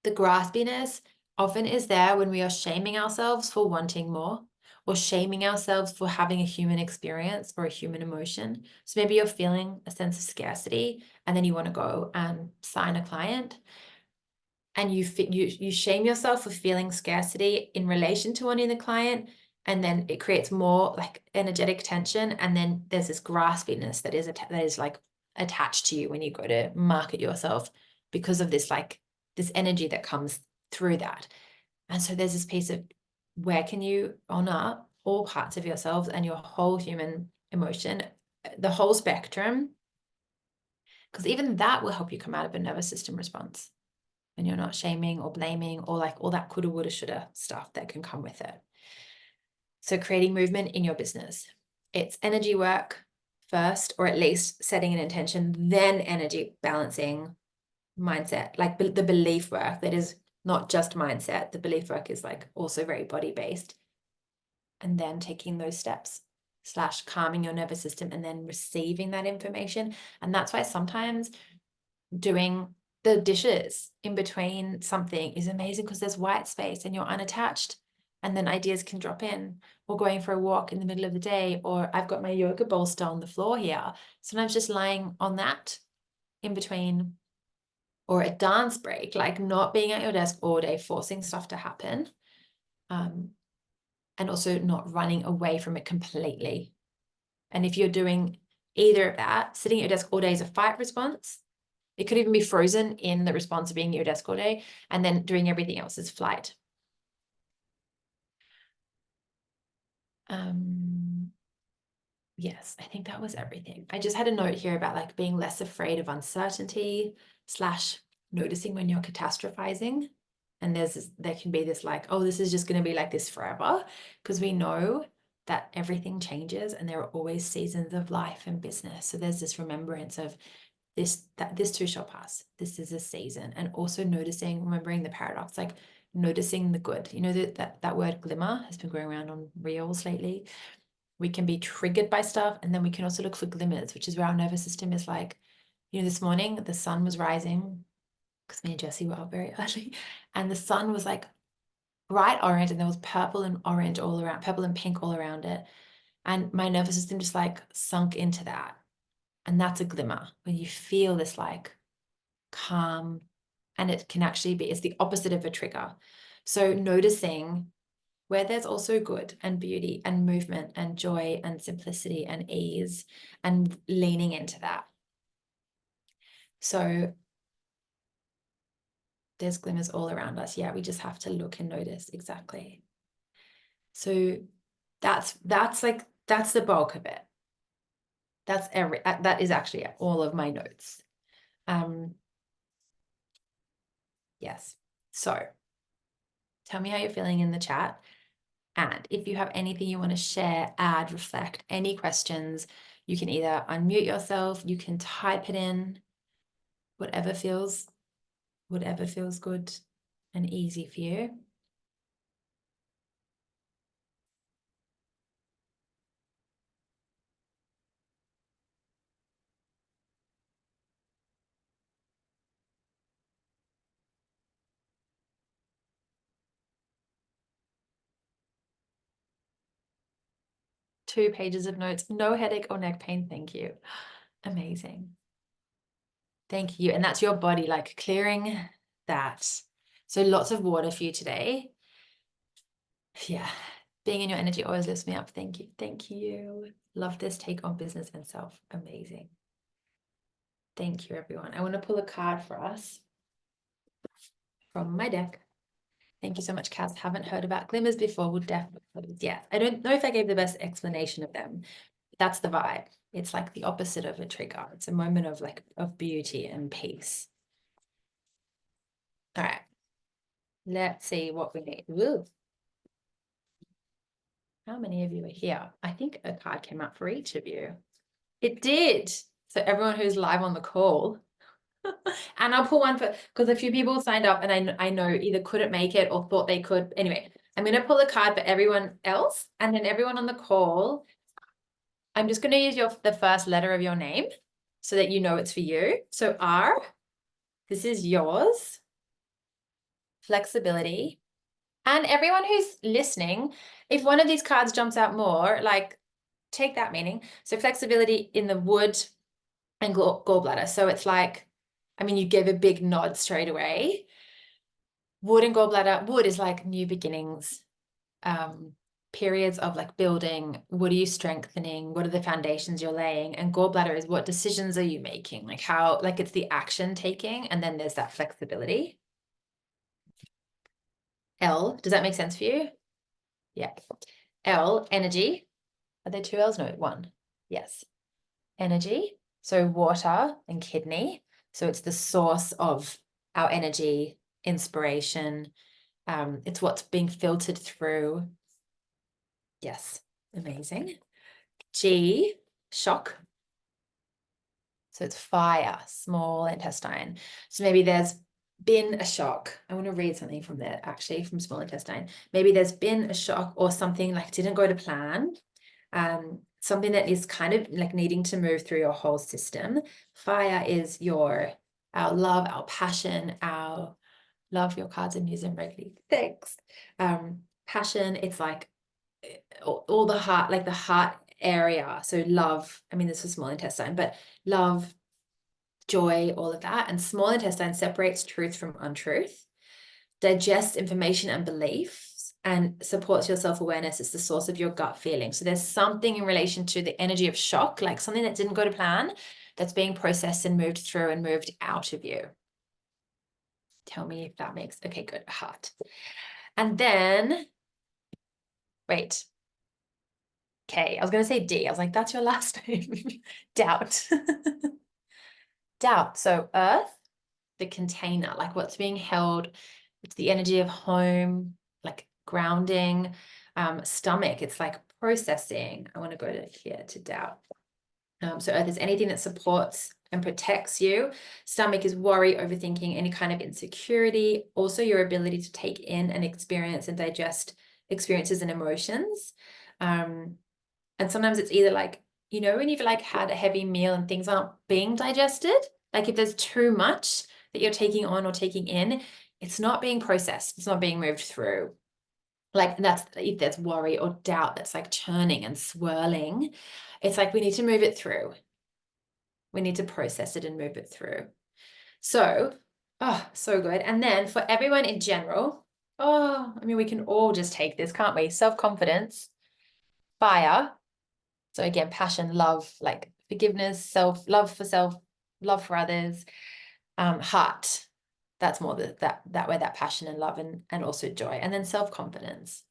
The graspiness often is there when we are shaming ourselves for wanting more, or shaming ourselves for having a human experience or a human emotion. So maybe you're feeling a sense of scarcity, and then you want to go and sign a client, and you shame yourself for feeling scarcity in relation to wanting the client, and then it creates more like energetic tension, and then there's this graspiness that is like attached to you when you go to market yourself, because of this like this energy that comes through that. And so there's this piece of, where can you honor all parts of yourselves and your whole human emotion, the whole spectrum, because even that will help you come out of a nervous system response, and you're not shaming or blaming or like all that coulda, woulda, shoulda stuff that can come with it. So creating movement in your business, it's energy work first, or at least setting an intention, then energy balancing, mindset, like the belief work that is not just mindset. The belief work is like also very body based. And then taking those steps / calming your nervous system and then receiving that information. And that's why sometimes doing the dishes in between something is amazing, because there's white space and you're unattached, and then ideas can drop in, or going for a walk in the middle of the day, or I've got my yoga bolster on the floor here. Sometimes just lying on that in between, or a dance break, like not being at your desk all day, forcing stuff to happen. And also not running away from it completely. And if you're doing either of that, sitting at your desk all day is a fight response. It could even be frozen in the response of being at your desk all day, and then doing everything else is flight. Yes, I think that was everything. I just had a note here about like being less afraid of uncertainty / noticing when you're catastrophizing. And there can be this like, oh, this is just going to be like this forever, because we know that everything changes and there are always seasons of life and business. So there's this remembrance of that this too shall pass. This is a season. And also remembering the paradox, like noticing the good. You know, that word glimmer has been going around on reels lately. We can be triggered by stuff, and then we can also look for glimmers, which is where our nervous system is like, this morning the sun was rising, because me and Jessie were up very early, and the sun was like bright orange, and there was purple and orange all around, purple and pink all around it. And my nervous system just like sunk into that. And that's a glimmer, when you feel this like calm, and it can actually be, it's the opposite of a trigger. So noticing where there's also good and beauty and movement and joy and simplicity and ease, and leaning into that. So there's glimmers all around us. Yeah, we just have to look and notice. Exactly. So that's the bulk of it. That is actually all of my notes. Yes. So tell me how you're feeling in the chat. And if you have anything you want to share, add, reflect, any questions, you can either unmute yourself, you can type it in, whatever feels good and easy for you. Two pages of notes, no headache or neck pain. Thank you. Amazing. Thank you. And that's your body like clearing that. So lots of water for you today. Yeah. Being in your energy always lifts me up. Thank you. Thank you. Love this take on business and self. Amazing. Thank you, everyone. I want to pull a card for us from my deck. Thank you so much, Cass. Haven't heard about glimmers before. Would definitely, yeah. I don't know if I gave the best explanation of them. That's the vibe. It's like the opposite of a trigger. It's a moment of like of beauty and peace. All right. Let's see what we need. Woo. How many of you are here? I think a card came up for each of you. It did. So everyone who's live on the call. And I'll pull one for, because a few people signed up and I know either couldn't make it or thought they could. Anyway, I'm going to pull a card for everyone else, and then everyone on the call, I'm just going to use the first letter of your name so that you know it's for you. So R, this is yours. Flexibility. And everyone who's listening, if one of these cards jumps out more, like take that meaning. So flexibility in the wood and gallbladder. So it's like, I mean, you gave a big nod straight away. Wood and gallbladder, wood is like new beginnings, periods of like building. What are you strengthening? What are the foundations you're laying? And gallbladder is what decisions are you making? Like how, like it's the action taking. And then there's that flexibility. L, does that make sense for you? Yeah. L, energy. Are there two L's? No, one. Yes. Energy. So water and kidney. So it's the source of our energy, inspiration. It's what's being filtered through. Yes. Amazing. G, shock. So it's fire, small intestine. So maybe there's been a shock. I want to read something from there, actually, from small intestine. Maybe there's been a shock or something like didn't go to plan. Something that is kind of like needing to move through your whole system. Fire is our love, our passion, our love. Your cards and use them regularly. Thanks. Passion, it's like all the heart, like the heart area. So love, I mean, this was small intestine, but love, joy, all of that. And small intestine separates truth from untruth, digests information and beliefs, and supports your self-awareness. It's the source of your gut feeling. So there's something in relation to the energy of shock, like something that didn't go to plan, that's being processed and moved through and moved out of you. Tell me if that makes, okay, good, heart. And then, wait. Okay, I was going to say D. I was like, that's your last name. Doubt. Doubt. So earth, the container, like what's being held. It's the energy of home, like grounding. Stomach, it's like processing. I want to go to here to doubt. So earth is anything that supports and protects you. Stomach is worry, overthinking, any kind of insecurity. Also your ability to take in and experience and digest experiences and emotions. And sometimes it's either like, you know, when you've like had a heavy meal and things aren't being digested, like if there's too much that you're taking on or taking in, it's not being processed, it's not being moved through. Like that's if there's worry or doubt that's like churning and swirling, it's like we need to move it through. We need to process it and move it through. So, oh, so good. And then for everyone in general, oh, I mean, we can all just take this, can't we? Self-confidence, fire. So again, passion, love, like forgiveness, love for self, love for others, heart. That's more that way, that passion and love and also joy. And then self-confidence.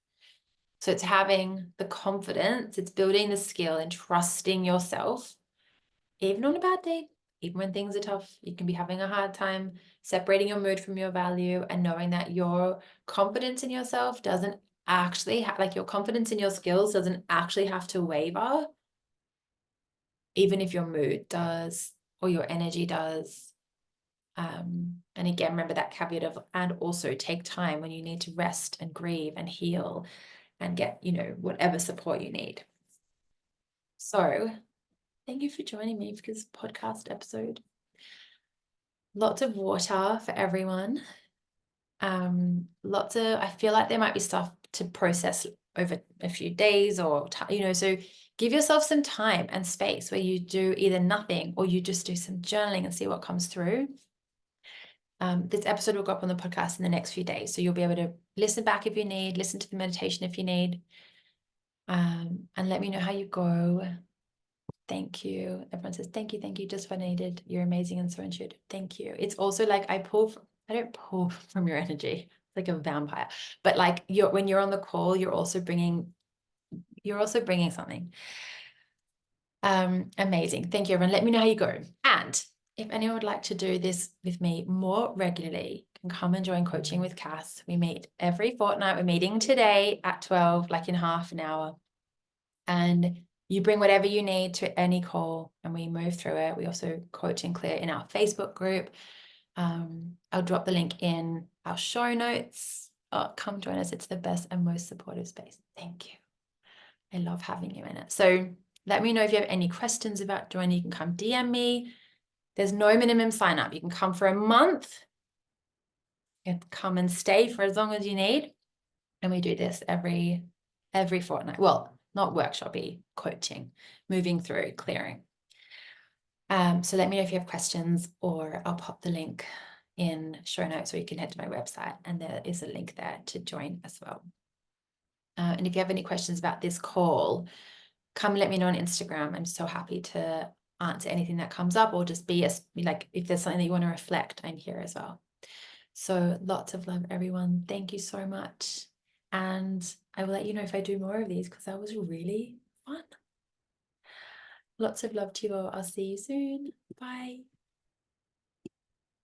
So it's having the confidence, it's building the skill and trusting yourself, even on a bad day, even when things are tough. You can be having a hard time separating your mood from your value and knowing that your confidence in yourself doesn't actually like your confidence in your skills doesn't actually have to waver, even if your mood does or your energy does. And again, remember that caveat of, and also take time when you need to rest and grieve and heal and get, you know, whatever support you need. So thank you for joining me for this podcast episode. Lots of water for everyone. I feel like there might be stuff to process over a few days or, you know, so give yourself some time and space where you do either nothing or you just do some journaling and see what comes through. This episode will go up on the podcast in the next few days. So you'll be able to listen back if you need, listen to the meditation if you need, and let me know how you go. Thank you. Everyone says, thank you, just what I needed. You're amazing and so intuitive. Thank you. It's also like I don't pull from your energy like a vampire, but like when you're on the call, you're also bringing something. Amazing. Thank you, everyone. Let me know how you go. And if anyone would like to do this with me more regularly, can come and join Coaching with Cass. We meet every fortnight. We're meeting today at 12, like in half an hour. And you bring whatever you need to any call and we move through it. We also coach and clear in our Facebook group. I'll drop the link in our show notes. Oh, come join us. It's the best and most supportive space. Thank you. I love having you in it. So let me know if you have any questions about joining. You can come DM me. There's no minimum sign up. You can come for a month. You can come and stay for as long as you need. And we do this every fortnight. Well, not workshop-y, coaching, moving through, clearing. So let me know if you have questions, or I'll pop the link in show notes, or you can head to my website and there is a link there to join as well. And if you have any questions about this call, come let me know on Instagram. I'm so happy to answer anything that comes up, or just be like, if there's something that you want to reflect, I'm here as well. So lots of love, everyone. Thank you so much. And I will let you know if I do more of these, because that was really fun. Lots of love to you all. I'll see you soon. Bye.